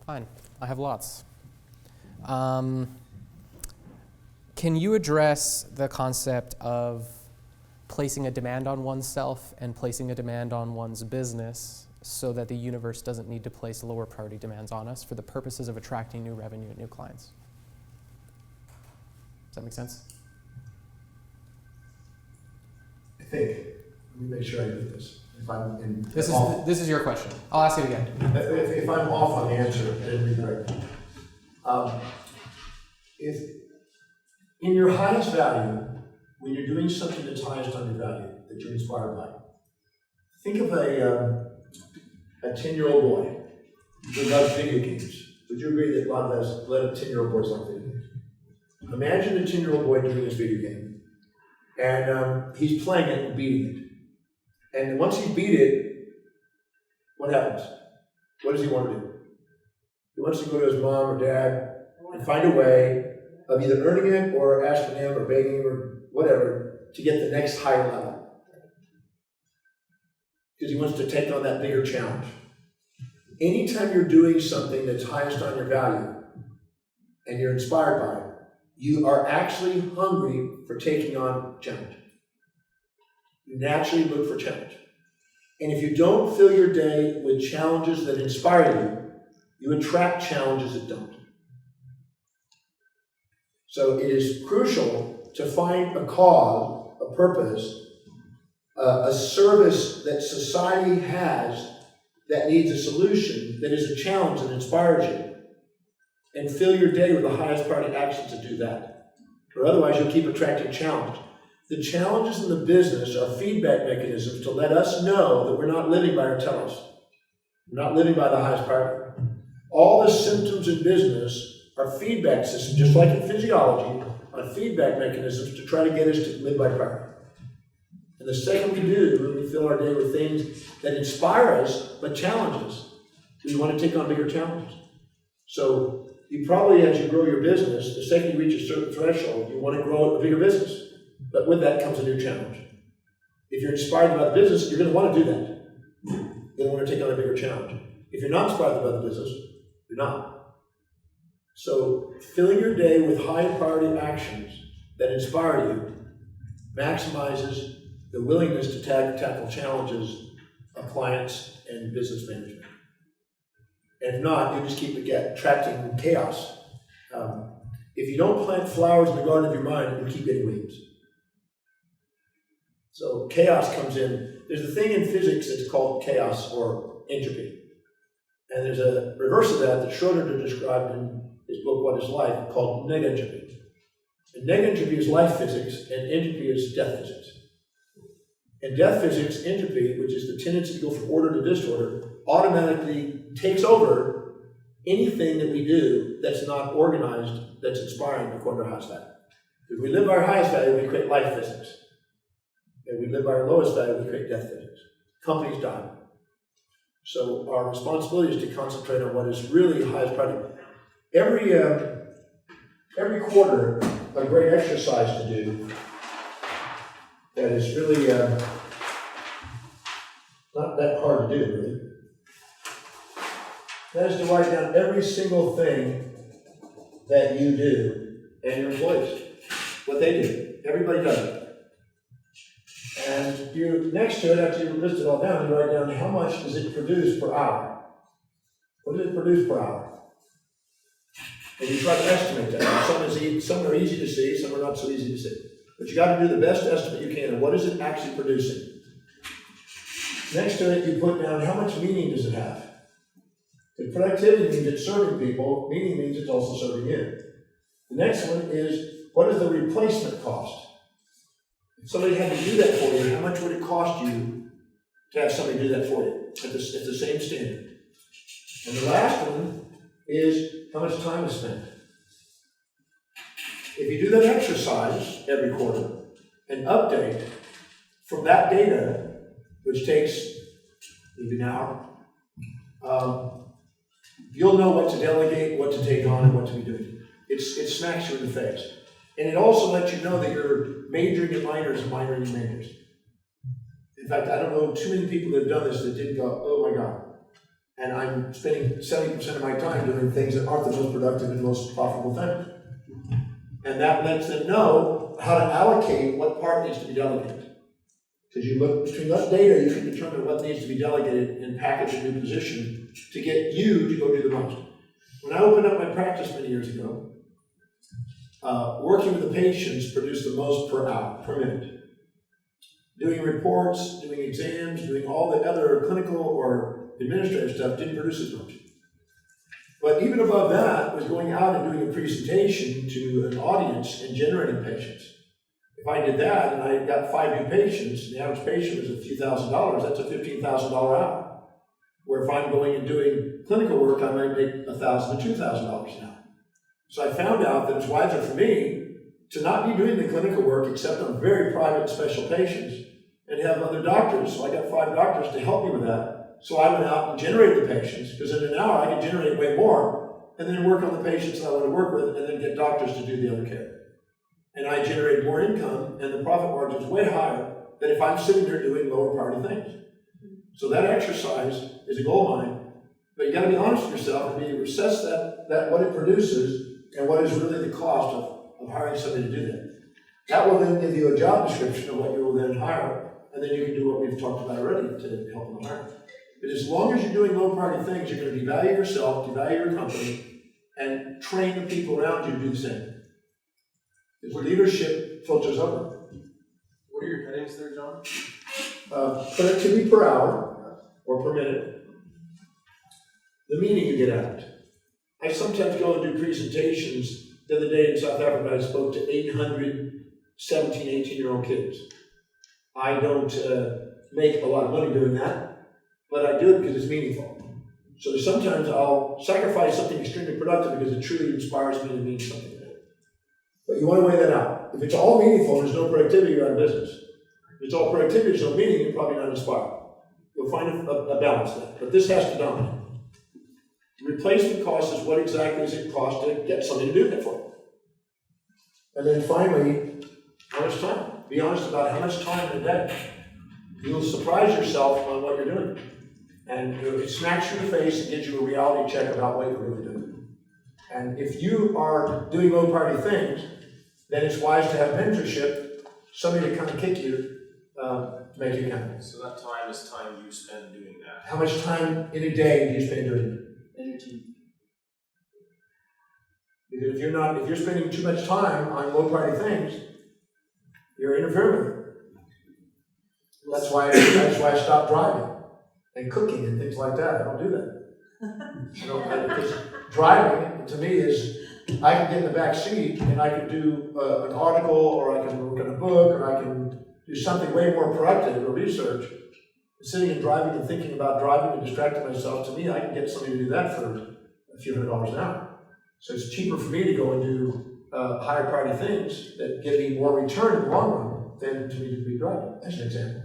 Fine. I have lots. Can you address the concept of placing a demand on oneself and placing a demand on one's business so that the universe doesn't need to place lower priority demands on us for the purposes of attracting new revenue and new clients? Does that make sense? I think. Let me make sure I get this. If I'm in this is your question. I'll ask it again. If I'm off on the answer, then redirect me. If in your highest value, when you're doing something that's highest on your value, that you're inspired by, think of a 10-year-old boy who loves video games. Would you agree that a lot of 10-year-old boys like video games? Imagine a 10-year-old boy doing this video game, and he's playing it and beating it. And once he beat it, what happens? What does he want to do? He wants to go to his mom or dad and find a way of either earning it or asking him or begging him or whatever to get the next higher level. Because he wants to take on that bigger challenge. Anytime you're doing something that's highest on your value and you're inspired by it, you are actually hungry for taking on challenge. You naturally look for challenge. And if you don't fill your day with challenges that inspire you, you attract challenges that don't. So it is crucial to find a cause, a purpose, a service that society has that needs a solution, that is a challenge that inspires you, and fill your day with the highest priority actions to do that. Or otherwise you'll keep attracting challenge. The challenges in the business are feedback mechanisms to let us know that we're not living by our telos. We're not living by the highest priority. All the symptoms in business are feedback systems, just like in physiology, are feedback mechanisms to try to get us to live by priority. And the second we do, when we fill our day with things that inspire us but challenge us, we want to take on bigger challenges. So you probably, as you grow your business, the second you reach a certain threshold, you want to grow a bigger business. But with that comes a new challenge. If you're inspired about the business, you're going to want to do that. You're going to want to take on a bigger challenge. If you're not inspired about the business, you're not. So filling your day with high priority actions that inspire you maximizes the willingness to tackle challenges of clients and business management. And if not, you just keep attracting chaos. If you don't plant flowers in the garden of your mind, you'll keep getting weeds. So chaos comes in. There's a thing in physics that's called chaos or entropy. And there's a reverse of that Schroeder described in his book, What is Life, called negentropy. And negentropy is life physics, and entropy is death physics. In death physics, entropy, which is the tendency to go from order to disorder, automatically takes over anything that we do that's not organized, that's inspiring according to our highest value. If we live by our highest value, we create life physics. If we live by our lowest value, we create death physics. Companies die. So our responsibility is to concentrate on what is really highest priority. Every quarter, a great exercise to do that is really not that hard to do, really. That is to write down every single thing that you do and your employees, what they do. Everybody does it. And you, next to it, after you list it all down, you write down how much does it produce per hour. What does it produce per hour? And you try to estimate that. Some are easy to see, some are not so easy to see. But you got to do the best estimate you can of what is it actually producing. Next to it, you put down how much meaning does it have. If productivity means it's serving people, meaning means it's also serving you. The next one is, what is the replacement cost? If somebody had to do that for you, how much would it cost you to have somebody do that for you at the same standard? And the last one is how much time is spent. If you do that exercise every quarter and update from that data, which takes maybe an hour, you'll know what to delegate, what to take on, and what to be doing. It smacks you in the face. And it also lets you know that you're majoring in minors and minoring in majors. In fact, I don't know too many people that have done this that didn't go, oh my God. And I'm spending 70% of my time doing things that aren't the most productive and most profitable things. And that lets them know how to allocate what part needs to be delegated. Because you look between that data, you can determine what needs to be delegated and package a new position to get you to go do the most. When I opened up my practice many years ago, working with the patients produced the most per hour, per minute. Doing reports, doing exams, doing all the other clinical or administrative stuff didn't produce as much. But even above that was going out and doing a presentation to an audience and generating patients. If I did that and I got 5 new patients, and the average patient was a few $1,000s, that's a $15,000 hour. Where if I'm going and doing clinical work, I might make $1,000 to $2,000 an hour. So I found out that it's wiser for me to not be doing the clinical work except on very private special patients and have other doctors. So I got 5 doctors to help me with that. So I went out and generated the patients, because in an hour I could generate way more and then work on the patients that I want to work with and then get doctors to do the other care. And I generated more income and the profit margin is way higher than if I'm sitting there doing lower priority things. So that exercise is a gold mine, but you got to be honest with yourself and be able to assess that what it produces and what is really the cost of hiring somebody to do that. That will then give you a job description of what you will then hire, and then you can do what we've talked about already to help them hire. But as long as you're doing low priority things, you're going to devalue yourself, devalue your company, and train the people around you to do the same. Because leadership filters over. What are your headings there, John? Productivity per hour or per minute. The meaning you get out of it. I sometimes go and do presentations. The other day in South Africa, I spoke to 800 17, 18-year-old kids. I don't make a lot of money doing that, but I do it because it's meaningful. So sometimes I'll sacrifice something extremely productive because it truly inspires me to mean something. But you want to weigh that out. If it's all meaningful, there's no productivity, you're out of business. If it's all productivity, there's no meaning, you're probably not inspired. You'll find a balance there. But this has to dominate. Replacement cost is what exactly does it cost to get somebody to do that for you. And then finally, how much time? Be honest about how much time in a day. You'll surprise yourself on what you're doing. And it smacks you in the face and gives you a reality check about what you're really doing. And if you are doing low priority things, then it's wise to have mentorship, somebody to kind of kick you to make you count. So that time is time you spend doing that. How much time in a day do you spend doing it? Energy. Because if you're spending too much time on low priority things, you're interfering with it. That's why I stopped driving and cooking and things like that. I don't do that. Because driving to me is I can get in the back seat and I can do an article, or I can work on a book, or I can do something way more productive or research. Sitting and driving and thinking about driving and distracting myself, to me, I can get somebody to do that for a few $100s an hour. So it's cheaper for me to go and do higher priority things that give me more return in the long run than to me to be driving, as an example.